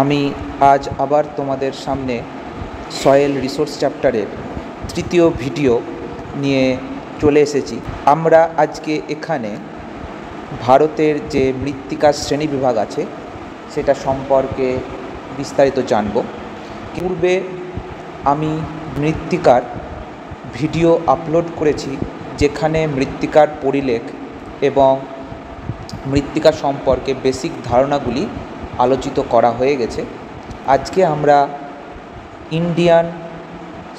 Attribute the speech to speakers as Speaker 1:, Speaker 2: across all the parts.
Speaker 1: আমি আজ আবার তোমাদের সামনে সয়েল রিসোর্স চ্যাপ্টারের তৃতীয় ভিডিও নিয়ে চলে এসেছি। আমরা আজকে এখানে ভারতের যে মৃত্তিকার শ্রেণীবিভাগ আছে সেটা সম্পর্কে বিস্তারিত জানব। পূর্বে আমি মৃত্তিকার ভিডিও আপলোড করেছি, যেখানে মৃত্তিকার পরিলেখ এবং মৃত্তিকা সম্পর্কে বেসিক ধারণাগুলি আলোচিত করা হয়ে গেছে। আজকে আমরা ইন্ডিয়ান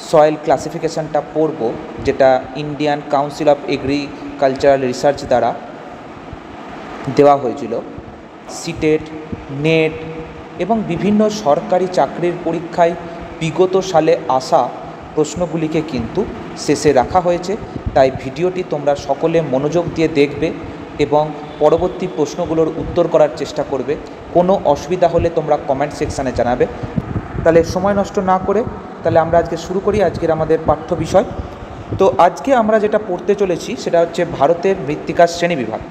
Speaker 1: সয়েল ক্লাসিফিকেশনটা পড়ব, যেটা Indian council of agricultural research দ্বারা দেওয়া হয়েছিল। সিটেট, নেট এবং বিভিন্ন সরকারি চাকরির পরীক্ষায় বিগত সালে আসা প্রশ্নগুলিকে কিন্তু শেষে রাখা হয়েছে। তাই ভিডিওটি তোমরা সকলে মনোযোগ দিয়ে দেখবে এবং পরবর্তী প্রশ্নগুলোর উত্তর করার চেষ্টা করবে। কোনো অসুবিধা হলে তোমরা কমেন্ট সেকশানে জানাবে। তাহলে সময় নষ্ট না করে তাহলে আমরা আজকে শুরু করি আজকের আমাদের পাঠ্য বিষয়। তো আজকে আমরা যেটা পড়তে চলেছি সেটা হচ্ছে ভারতের মৃত্তিকার শ্রেণীবিভাগ।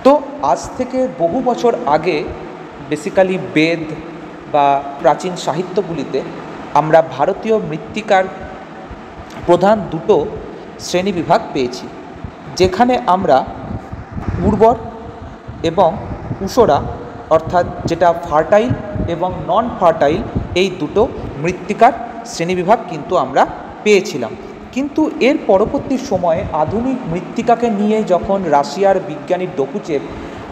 Speaker 1: তো আজ থেকে বহু বছর আগে বেসিক্যালি বেদ বা প্রাচীন সাহিত্যগুলিতে আমরা ভারতীয় মৃত্তিকার প্রধান দুটো শ্রেণীবিভাগ পেয়েছি, যেখানে আমরা উর্বর এবং উষরা, অর্থাৎ যেটা ফার্টাইল এবং নন ফার্টাইল, এই দুটো মৃত্তিকার শ্রেণীবিভাগ কিন্তু আমরা পেয়েছিলাম। কিন্তু এর পরবর্তী সময়ে আধুনিক মৃত্তিকাকে নিয়ে যখন রাশিয়ার বিজ্ঞানী ডোকুচেভ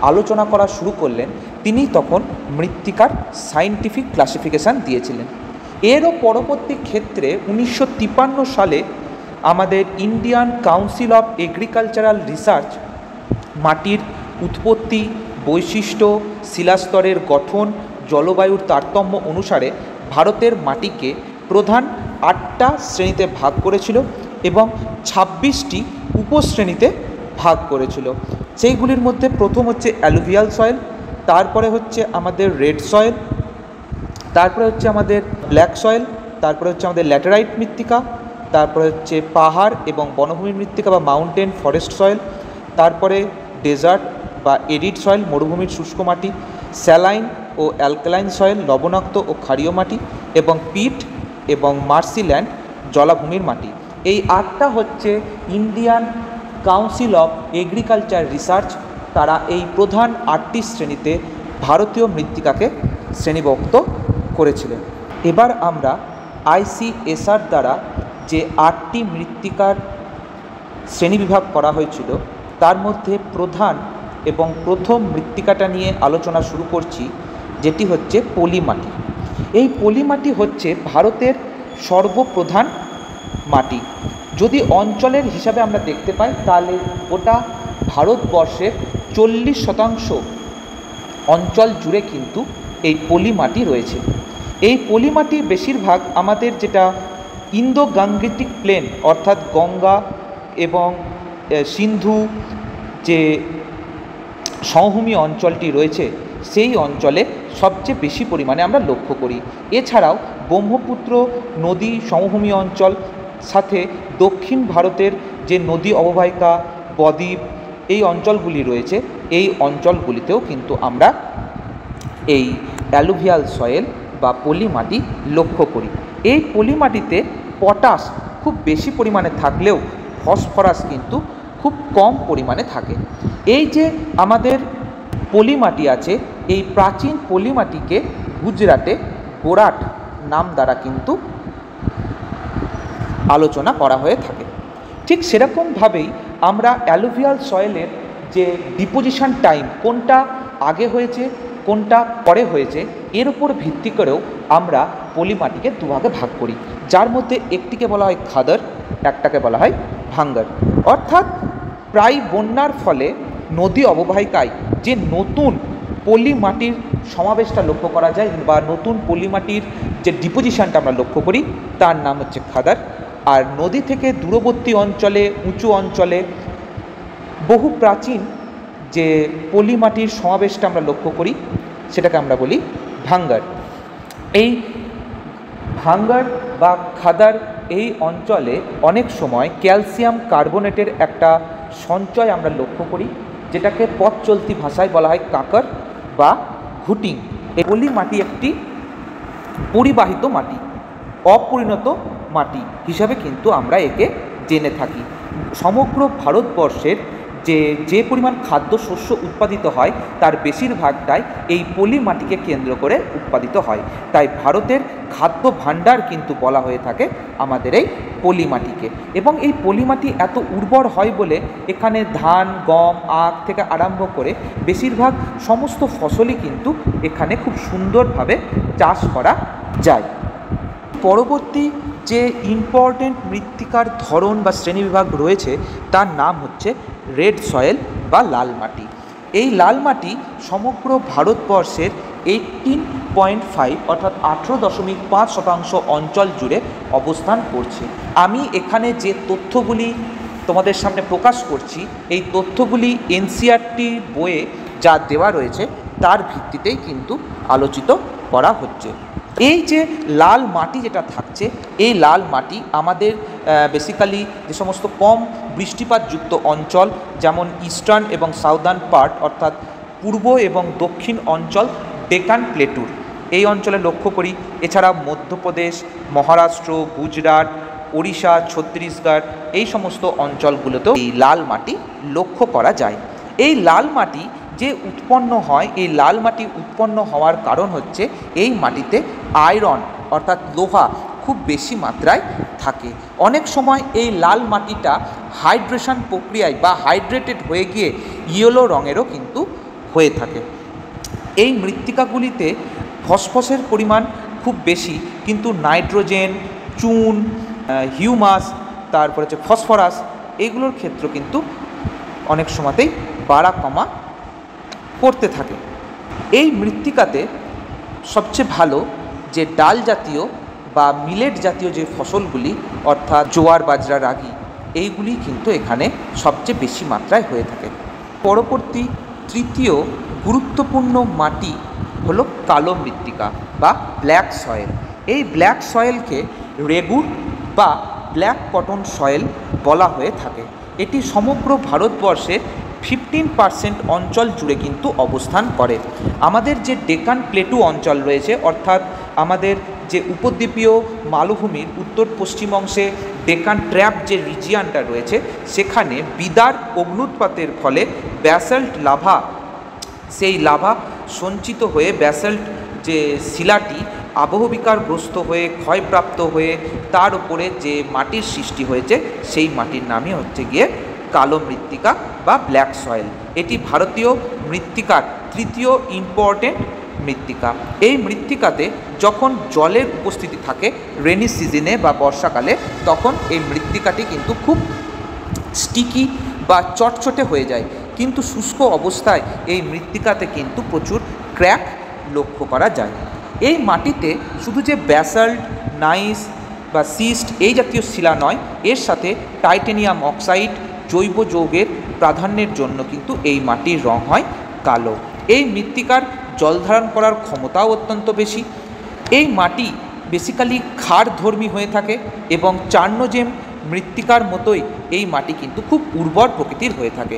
Speaker 1: আলোচনা করা শুরু করলেন, তিনি তখন মৃত্তিকার সায়েন্টিফিক ক্লাসিফিকেশান দিয়েছিলেন। এরও পরবর্তী ক্ষেত্রে 1953 সালে আমাদের Indian council of agricultural research মাটির উৎপত্তি, বৈশিষ্ট্য, শিলাস্তরের গঠন, জলবায়ুর তারতম্য অনুসারে ভারতের মাটিকে প্রধান 8টা শ্রেণীতে ভাগ করেছিল এবং 26টি উপশ্রেণীতে ভাগ করেছিল। সেইগুলির মধ্যে প্রথম হচ্ছে অ্যালুভিয়াল সয়েল, তারপরে হচ্ছে আমাদের রেড সয়েল, তারপরে হচ্ছে আমাদের ব্ল্যাক সয়েল, তারপরে হচ্ছে আমাদের ল্যাটেরাইট মৃত্তিকা, তারপরে হচ্ছে পাহাড় এবং বনভূমির মৃত্তিকা বা মাউন্টেন ফরেস্ট সয়েল, তারপরে ডেজার্ট বা এরিড সয়েল মরুভূমির শুষ্ক মাটি, স্যালাইন ও অ্যালকালাইন সয়েল লবণাক্ত ও ক্ষারীয় মাটি, এবং পিট এবং মার্সিল্যান্ড জলাভূমির মাটি। এই 8টা হচ্ছে Indian council of agriculture research, তারা এই প্রধান 8টি শ্রেণীতে ভারতীয় মৃত্তিকাকে শ্রেণীভুক্ত করেছিলেন। এবার আমরা ICSR দ্বারা যে 8টি মৃত্তিকার শ্রেণীবিভাগ করা হয়েছিল তার মধ্যে প্রধান এবং প্রথম মৃত্তিকাটা নিয়ে আলোচনা শুরু করছি, যেটি হচ্ছে পলিমাটি। এই পলিমাটি হচ্ছে ভারতের সর্বপ্রধান মাটি। যদি অঞ্চলের হিসাবে আমরা দেখতে পাই তাহলে গোটা ভারতবর্ষের 40% অঞ্চল জুড়ে কিন্তু এই পলিমাটি রয়েছে। এই পলিমাটি বেশিরভাগ আমাদের যেটা ইন্দো গাঙ্গেটিক প্লেন, অর্থাৎ গঙ্গা এবং সিন্ধু যে সমভূমি অঞ্চলটি রয়েছে সেই অঞ্চলে সবচেয়ে বেশি পরিমাণে আমরা লক্ষ্য করি। এছাড়াও ব্রহ্মপুত্র নদী সমভূমি অঞ্চল, সাথে দক্ষিণ ভারতের যে নদী অববাহিকা, বদ্বীপ, এই অঞ্চলগুলি রয়েছে, এই অঞ্চলগুলিতেও কিন্তু আমরা এই অ্যালুভিয়াল সয়েল বা পলিমাটি লক্ষ্য করি। এই পলিমাটিতে পটাশ খুব বেশি পরিমাণে থাকলেও ফসফরাস কিন্তু খুব কম পরিমাণে থাকে। এই যে আমাদের পলিমাটি আছে, এই প্রাচীন পলিমাটিকে গুজরাটে গোরাট নাম দ্বারা কিন্তু আলোচনা করা হয়ে থাকে। ঠিক সেরকমভাবেই আমরা অ্যালুভিয়াল সয়েলের যে ডিপোজিশন টাইম, কোনটা আগে হয়েছে কোনটা পরে হয়েছে, এর উপর ভিত্তি করেও আমরা পলিমাটিকে দুভাগে ভাগ করি, যার মধ্যে একটিকে বলা হয় খাদর, একটাকে বলা হয় ভাঙ্গার। অর্থাৎ প্রায় বন্যার ফলে নদী অববাহিকায় যে নতুন পলিমাটির সমাবেশটা লক্ষ্য করা যায় বা নতুন পলিমাটির যে ডিপোজিশনটা আমরা লক্ষ্য করি তার নাম হচ্ছে খাদার। আর নদী থেকে দূরবর্তী অঞ্চলে, উঁচু অঞ্চলে বহু প্রাচীন যে পলিমাটির সমাবেশটা আমরা লক্ষ্য করি সেটাকে আমরা বলি ভাঙ্গার। এই ভাঙ্গার বা খাদার এই অঞ্চলে অনেক সময় ক্যালসিয়াম কার্বনেটের একটা সঞ্চয় আমরা লক্ষ্য করি, যেটাকে পথ চলতি ভাষায় বলা হয় কাঁকর বা ঘুটিং। এই পলি মাটি একটি পরিবাহিত মাটি, অপরিণত মাটি হিসাবে কিন্তু আমরা একে জেনে থাকি। সমগ্র ভারতবর্ষের যে পরিমাণ খাদ্যশস্য উৎপাদিত হয় তার বেশিরভাগটাই এই পলি মাটিকে কেন্দ্র করে উৎপাদিত হয়। তাই ভারতের খাদ্য ভাণ্ডার কিন্তু বলা হয়ে থাকে আমাদের এই পলি মাটিকে। এবং এই পলি মাটি এত উর্বর হয় বলে এখানে ধান, গম, আখ থেকে আরম্ভ করে বেশিরভাগ সমস্ত ফসলই কিন্তু এখানে খুব সুন্দরভাবে চাষ করা যায়। পরবর্তী যে ইম্পর্টেন্ট মৃত্তিকার ধরন বা শ্রেণীবিভাগ রয়েছে তার নাম হচ্ছে রেড সয়েল বা লাল মাটি। এই লাল মাটি সমগ্র ভারতবর্ষের 18.5 অর্থাৎ 18.5% অঞ্চল জুড়ে অবস্থান করছে। আমি এখানে যে তথ্যগুলি তোমাদের সামনে প্রকাশ করছি এই তথ্যগুলি এনসিইআরটি বইয়ে যা দেওয়া রয়েছে তার ভিত্তিতেই কিন্তু আলোচিত করা হচ্ছে। এই যে লাল মাটি যেটা থাকছে এই লাল মাটি আমাদের বেসিক্যালি যে সমস্ত কম বৃষ্টিপাতযুক্ত অঞ্চল যেমন ইস্টার্ন এবং সাউদার্ন পার্ট অর্থাৎ পূর্ব এবং দক্ষিণ অঞ্চল ডেকান প্লেটুর এই অঞ্চলে লক্ষ্য করি। এছাড়া মধ্যপ্রদেশ, মহারাষ্ট্র, গুজরাট, ওড়িশা, ছত্তিশগড় এই সমস্ত অঞ্চলগুলোতেও এই লাল মাটি লক্ষ্য করা যায়। এই লাল মাটি যে উৎপন্ন হয় এই লাল মাটি উৎপন্ন হওয়ার কারণ হচ্ছে এই মাটিতে আয়রন অর্থাৎ লোহা খুব বেশি মাত্রায় থাকে। অনেক সময় এই লাল মাটিটা হাইড্রেশন প্রক্রিয়ায় বা হাইড্রেটেড হয়ে গিয়ে ইয়েলো রঙেরও কিন্তু হয়ে থাকে। এই মৃত্তিকাগুলিতে ফসফরাসের পরিমাণ খুব বেশি, কিন্তু নাইট্রোজেন, চুন, হিউমাস, তারপর হচ্ছে ফসফরাস এইগুলোর ক্ষেত্র কিন্তু অনেক সময়তেই বাড়া কমা করতে থাকে। এই মৃত্তিকাতে সবচেয়ে ভালো যে ডাল জাতীয় বা মিলেট জাতীয় যে ফসলগুলি অর্থাৎ জোয়ার, বাজরা, রাগি এইগুলি কিন্তু এখানে সবচেয়ে বেশি মাত্রায় হয়ে থাকে। পরবর্তী তৃতীয় গুরুত্বপূর্ণ মাটি হলো কালো মৃত্তিকা বা ব্ল্যাক সয়েল। এই ব্ল্যাক সয়েলকে রেগুর বা ব্ল্যাক কটন সয়েল বলা হয়ে থাকে। এটি সমগ্র ভারতবর্ষের 15% অঞ্চল জুড়ে কিন্তু অবস্থান করে। আমাদের যে ডেকান প্লেটু অঞ্চল রয়েছে অর্থাৎ আমাদের যে উপদ্বীপীয় মালভূমির উত্তর পশ্চিম অংশে ডেকান ট্র্যাপ যে রিজিয়ানটা রয়েছে সেখানে বিদার অগ্নুৎপাতের ফলে ব্যাসাল্ট লাভা, সেই লাভা সঞ্চিত হয়ে ব্যাসাল্ট যে শিলাটি আবহবিকারগ্রস্ত হয়ে ক্ষয়প্রাপ্ত হয়ে তার উপরে যে মাটির সৃষ্টি হয়েছে সেই মাটির নামই হচ্ছে গিয়ে কালো মৃত্তিকা বা ব্ল্যাক সয়েল। এটি ভারতীয় মৃত্তিকার তৃতীয় ইম্পর্টেন্ট মৃত্তিকা। এই মৃত্তিকাতে যখন জলের উপস্থিতি থাকে রেনি সিজনে বা বর্ষাকালে তখন এই মৃত্তিকাটি কিন্তু খুব স্টিকি বা চটচটে হয়ে যায়, কিন্তু শুষ্ক অবস্থায় এই মৃত্তিকাতে কিন্তু প্রচুর ক্র্যাক লক্ষ্য করা যায়। এই মাটিতে শুধু যে ব্যাসাল্ট, নাইস বা সিস্ট এই জাতীয় শিলা নয়, এর সাথে টাইটেনিয়াম অক্সাইড জৈব যৌগের প্রাধান্যের জন্য কিন্তু এই মাটির রং হয় কালো। এই মৃত্তিকার জল ধারণ করার ক্ষমতাও অত্যন্ত বেশি। এই মাটি বেসিক্যালি ক্ষারধর্মী হয়ে থাকে এবং চার্নোজেম মৃত্তিকার মতোই এই মাটি কিন্তু খুব উর্বর প্রকৃতির হয়ে থাকে।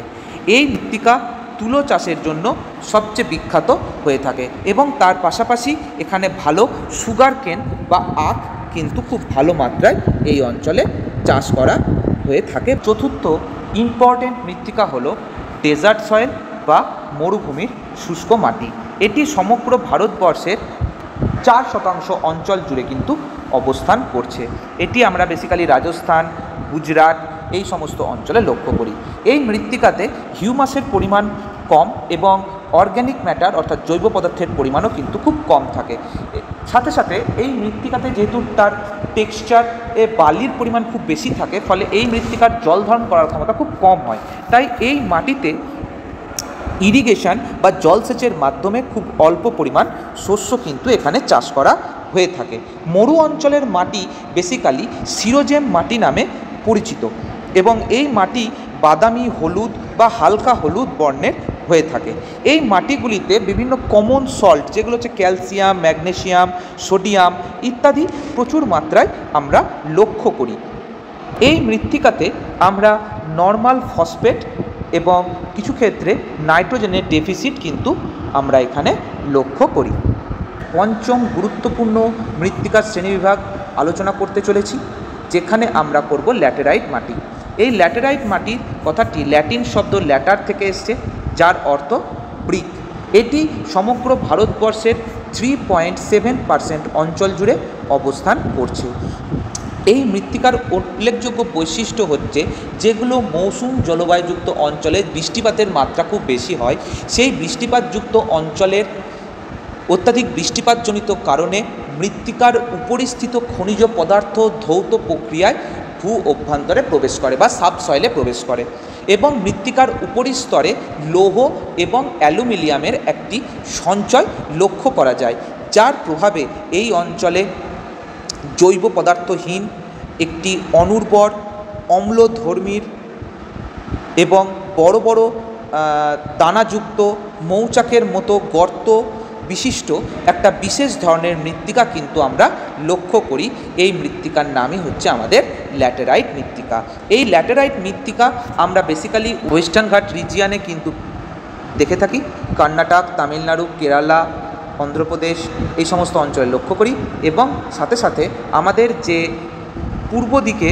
Speaker 1: এই মৃত্তিকা তুলো চাষের জন্য সবচেয়ে বিখ্যাত হয়ে থাকে এবং তার পাশাপাশি এখানে ভালো সুগার কেন বা আখ কিন্তু খুব ভালো মাত্রায় এই অঞ্চলে চাষ করা হয়ে থাকে। চতুর্থ ইম্পর্টেন্ট মৃত্তিকা হলো ডেজার্ট সয়েল বা মরুভূমির শুষ্ক মাটি। এটি সমগ্র ভারতবর্ষের 4% অঞ্চল জুড়ে কিন্তু অবস্থান করছে। এটি আমরা বেসিক্যালি রাজস্থান, গুজরাট এই সমস্ত অঞ্চলে লক্ষ্য করি। এই মৃত্তিকাতে হিউমাসের পরিমাণ কম এবং অর্গ্যানিক ম্যাটার অর্থাৎ জৈব পদার্থের পরিমাণও কিন্তু খুব কম থাকে। সাথে সাথে এই মৃত্তিকাতে যেহেতু তার টেক্সচার বালির পরিমাণ খুব বেশি থাকে ফলে এই মৃত্তিকার জল ধারণ করার ক্ষমতা খুব কম হয়। তাই এই মাটিতে ইরিগেশন বা জলসেচের মাধ্যমে খুব অল্প পরিমাণ শস্য কিন্তু এখানে চাষ করা হয়ে থাকে। মরু অঞ্চলের মাটি বেসিক্যালি সিরোজেম মাটি নামে পরিচিত এবং এই মাটি বাদামি হলুদ বা হালকা হলুদ বর্ণের হয়ে থাকে। এই মাটিগুলিতে বিভিন্ন কমন সল্ট যেগুলো হচ্ছে ক্যালসিয়াম, ম্যাগনেসিয়াম, সোডিয়াম ইত্যাদি প্রচুর মাত্রায় আমরা লক্ষ্য করি। এই মৃত্তিকাতে আমরা নর্মাল ফসফেট এবং কিছু ক্ষেত্রে নাইট্রোজেনের ডেফিসিট কিন্তু আমরা এখানে লক্ষ্য করি। পঞ্চম গুরুত্বপূর্ণ মৃত্তিকার শ্রেণীবিভাগ আলোচনা করতে চলেছি, যেখানে আমরা করব ল্যাটেরাইট মাটি। এই ল্যাটেরাইট মাটির কথাটি ল্যাটিন শব্দ ল্যাটার থেকে এসছে, যার অর্থ ব্রিক। এটি সমগ্র ভারতবর্ষের 3.7% অঞ্চল জুড়ে অবস্থান করছে। এই মৃত্তিকার উল্লেখযোগ্য বৈশিষ্ট্য হচ্ছে, যেগুলো মৌসুম জলবায়ুযুক্ত অঞ্চলে বৃষ্টিপাতের মাত্রা খুব বেশি হয়, সেই বৃষ্টিপাতযুক্ত অঞ্চলের অত্যাধিক বৃষ্টিপাতজনিত কারণে মৃত্তিকার উপরিস্থিত খনিজ পদার্থ ধৌত প্রক্রিয়ায় ভূ অভ্যন্তরে প্রবেশ করে বা সাবসয়েলে প্রবেশ করে, এবং মৃত্তিকার উপরিস্তরে লৌহ এবং অ্যালুমিনিয়ামের একটি সঞ্চয় লক্ষ্য করা যায়, যার প্রভাবে এই অঞ্চলে জৈব পদার্থহীন একটি অনুর্বর অম্লধর্মীর এবং বড় বড় দানাযুক্ত মৌচাকের মতো গর্ত বিশিষ্ট একটা বিশেষ ধরনের মৃত্তিকা কিন্তু আমরা লক্ষ্য করি। এই মৃত্তিকার নামই হচ্ছে আমাদের ল্যাটেরাইট মৃত্তিকা। এই ল্যাটেরাইট মৃত্তিকা আমরা বেসিক্যালি ওয়েস্টার্ন ঘাট রিজিয়ানে কিন্তু দেখে থাকি, কর্ণাটক, তামিলনাড়ু, কেরালা, অন্ধ্রপ্রদেশ এই সমস্ত অঞ্চলে লক্ষ্য করি, এবং সাথে সাথে আমাদের যে পূর্ব দিকে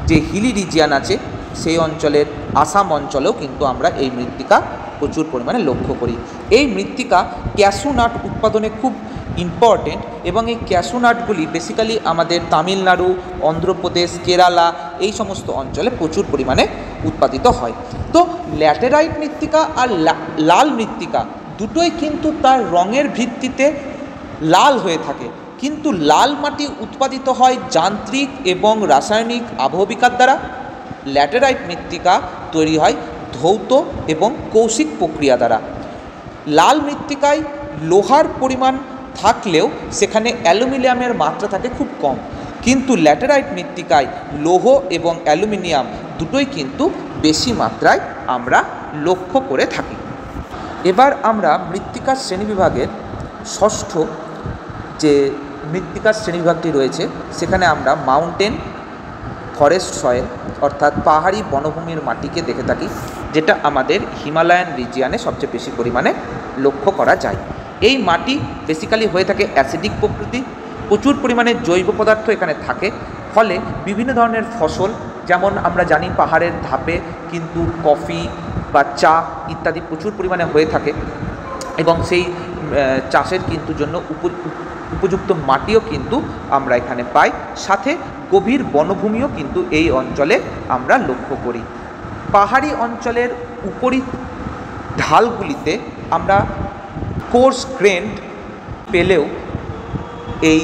Speaker 1: যে হিলি রিজিয়ান আছে সেই অঞ্চলের আসাম অঞ্চলেও কিন্তু আমরা এই মৃত্তিকা প্রচুর পরিমাণে লক্ষ্য করি। এই মৃত্তিকা ক্যাশু নাট উৎপাদনে খুব ইম্পর্টেন্ট, এবং এই ক্যাশু নাটগুলি বেসিক্যালি আমাদের তামিলনাড়ু, অন্ধ্রপ্রদেশ, কেরালা এই সমস্ত অঞ্চলে প্রচুর পরিমাণে উৎপাদিত হয়। তো ল্যাটেরাইট মৃত্তিকা আর লাল মৃত্তিকা দুটোই কিন্তু তার রঙের ভিত্তিতে লাল হয়ে থাকে, কিন্তু লাল মাটি উৎপাদিত হয় যান্ত্রিক এবং রাসায়নিক আবহবিকার দ্বারা। ল্যাটেরাইট মৃত্তিকা তৈরি হয় ধৌত এবং কৌশিক প্রক্রিয়া দ্বারা। লাল মৃত্তিকায় লোহার পরিমাণ থাকলেও সেখানে অ্যালুমিনিয়ামের মাত্রা থাকে খুব কম, কিন্তু ল্যাটেরাইট মৃত্তিকায় লৌহ এবং অ্যালুমিনিয়াম দুটোই কিন্তু বেশি মাত্রায় আমরা লক্ষ্য করে থাকি। এবার আমরা মৃত্তিকার শ্রেণীবিভাগের ষষ্ঠ যে মৃত্তিকার শ্রেণীবিভাগটি রয়েছে, সেখানে আমরা মাউন্টেন ফরেস্ট সয়েল অর্থাৎ পাহাড়ি বনভূমির মাটিকে দেখে থাকি, যেটা আমাদের হিমালয়ান রিজিয়ানে সবচেয়ে বেশি পরিমাণে লক্ষ্য করা যায়। এই মাটি বেসিক্যালি হয়ে থাকে অ্যাসিডিক প্রকৃতি, প্রচুর পরিমাণে জৈব পদার্থ এখানে থাকে, ফলে বিভিন্ন ধরনের ফসল, যেমন আমরা জানি পাহাড়ের ধাপে কিন্তু কফি বা চা ইত্যাদি প্রচুর পরিমাণে হয়ে থাকে, এবং সেই চাষের কিন্তু জন্য উপযুক্ত মাটিও কিন্তু আমরা এখানে পাই। সাথে গভীর বনভূমিও কিন্তু এই অঞ্চলে আমরা লক্ষ্য করি। পাহাড়ি অঞ্চলের উপরি ঢালগুলিতে আমরা কোর্স গ্রেন্ড পেলেও এই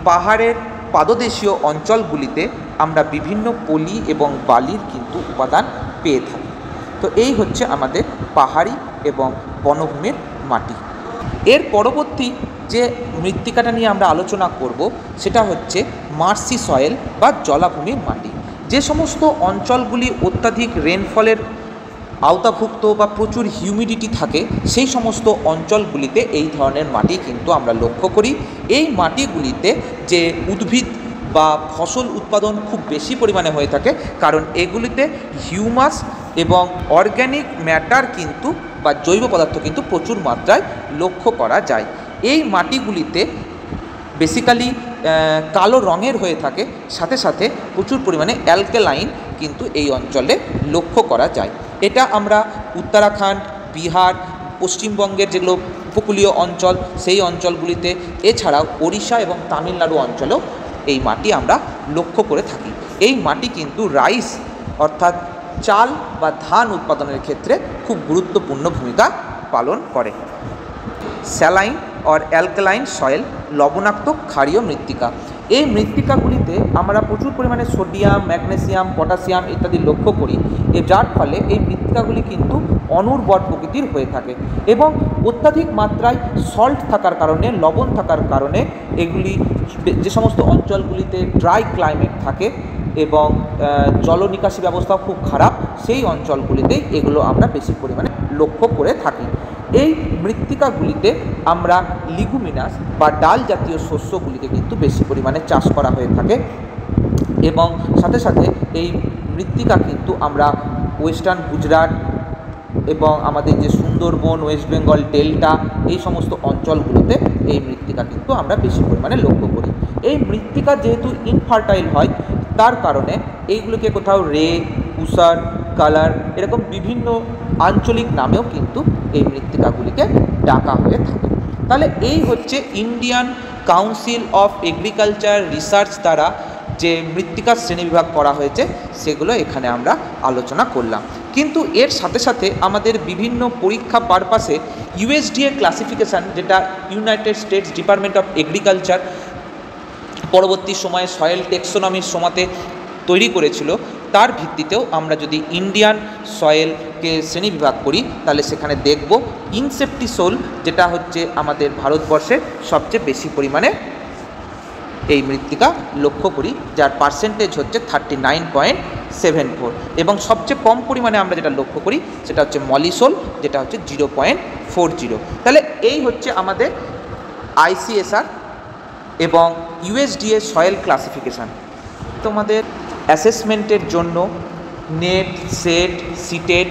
Speaker 1: পাহাড়ের পাদদেশীয় অঞ্চলগুলিতে আমরা বিভিন্ন পলি এবং বালির কিন্তু উপাদান পেয়ে থাকি। তো এই হচ্ছে আমাদের পাহাড়ি এবং বনভূমির মাটি। এর পরবর্তী যে মৃত্তিকাটা নিয়ে আমরা আলোচনা করব সেটা হচ্ছে মার্সি সয়েল বা জলাভূমির মাটি। যে সমস্ত অঞ্চলগুলি অত্যাধিক রেনফলের আওতাভুক্ত বা প্রচুর হিউমিডিটি থাকে, সেই সমস্ত অঞ্চলগুলিতে এই ধরনের মাটি কিন্তু আমরা লক্ষ্য করি। এই মাটিগুলিতে যে উদ্ভিদ বা ফসল উৎপাদন খুব বেশি পরিমাণে হয়ে থাকে, কারণ এগুলিতে হিউমাস এবং অর্গ্যানিক ম্যাটার কিন্তু বা জৈব পদার্থ কিন্তু প্রচুর মাত্রায় লক্ষ্য করা যায়। এই মাটিগুলিতে বেসিক্যালি কালো রঙের হয়ে থাকে, সাথে সাথে প্রচুর পরিমাণে অ্যালকালাইন কিন্তু এই অঞ্চলে লক্ষ্য করা যায়। এটা আমরা উত্তরাখণ্ড, বিহার, পশ্চিমবঙ্গের যেগুলো উপকূলীয় অঞ্চল সেই অঞ্চলগুলিতে, এছাড়াও ওড়িশা এবং তামিলনাড়ু অঞ্চলেও এই মাটি আমরা লক্ষ্য করে থাকি। এই মাটি কিন্তু রাইস অর্থাৎ চাল বা ধান উৎপাদনের ক্ষেত্রে খুব গুরুত্বপূর্ণ ভূমিকা পালন করে। স্যালাইন অর অ্যালকালাইন সয়েল লবণাক্ত ক্ষারীয় মৃত্তিকা। এই মৃত্তিকাগুলিতে আমরা প্রচুর পরিমাণে সোডিয়াম, ম্যাগনেসিয়াম, পটাশিয়াম ইত্যাদি লক্ষ্য করি, যার ফলে এই মৃত্তিকাগুলি কিন্তু অনুর্বর প্রকৃতির হয়ে থাকে, এবং অত্যাধিক মাত্রায় সল্ট থাকার কারণে, লবণ থাকার কারণে এগুলি যে সমস্ত অঞ্চলগুলিতে ড্রাই ক্লাইমেট থাকে এবং জল নিকাশি ব্যবস্থাও খুব খারাপ, সেই অঞ্চলগুলিতেই এগুলো আমরা বেশি পরিমাণে লক্ষ্য করে থাকি। এই মৃত্তিকাগুলিতে আমরা লিগুমিনাস বা ডাল জাতীয় শস্যগুলিকে কিন্তু বেশি পরিমাণে চাষ করা হয়ে থাকে, এবং সাথে সাথে এই মৃত্তিকা কিন্তু আমরা ওয়েস্টার্ন গুজরাট, এবং আমাদের যে সুন্দরবন, ওয়েস্ট বেঙ্গল ডেল্টা, এই সমস্ত অঞ্চলগুলোতে এই মৃত্তিকা কিন্তু আমরা বেশি পরিমাণে লক্ষ্য করি। এই মৃত্তিকা যেহেতু ইনফার্টাইল হয়, তার কারণে এইগুলোকে কোথাও রে, উষার, কালার, এরকম বিভিন্ন আঞ্চলিক নামেও কিন্তু এই মৃত্তিকাগুলিকে ডাকা হয়ে থাকে। তাহলে এই হচ্ছে Indian council of agriculture research দ্বারা যে মৃত্তিকার শ্রেণীবিভাগ করা হয়েছে সেগুলো এখানে আমরা আলোচনা করলাম। কিন্তু এর সাথে সাথে আমাদের বিভিন্ন পরীক্ষা পারপাসে ইউএসডিএ ক্লাসিফিকেশান, যেটা United states department of agriculture পরবর্তী সময়ে সয়েল টেক্সোনমির সময়তে তৈরি করেছিল, তার ভিত্তিতেও আমরা যদি ইন্ডিয়ান সয়েলকে শ্রেণীবিভাগ করি তাহলে সেখানে দেখব ইনসেপ্টিসোল, যেটা হচ্ছে আমাদের ভারতবর্ষের সবচেয়ে বেশি পরিমাণে এই মৃত্তিকা লক্ষ্য করি, যার পার্সেন্টেজ হচ্ছে 39.74, এবং সবচেয়ে কম পরিমাণে আমরা যেটা লক্ষ্য করি সেটা হচ্ছে মলিসোল, যেটা হচ্ছে 0.40। তাহলে এই হচ্ছে আমাদের আইসিএসআর এবং ইউএসডিএ সয়েল ক্লাসিফিকেশান। তোমাদের অ্যাসেসমেন্টের জন্য নেট, সেট, সিটেট,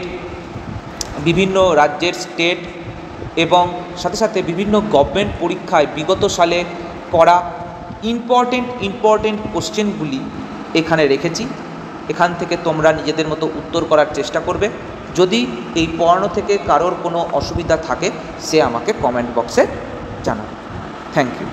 Speaker 1: বিভিন্ন রাজ্যের স্টেট এবং সাথে সাথে বিভিন্ন গভর্নমেন্ট পরীক্ষায় বিগত সালে করা ইম্পর্টেন্ট কোশ্চেনগুলি এখানে রেখেছি। এখান থেকে তোমরা নিজেদের মতো উত্তর করার চেষ্টা করবে। যদি এই পড়ানো থেকে কারোর কোনো অসুবিধা থাকে সে আমাকে কমেন্ট বক্সে জানাবে। Thank you.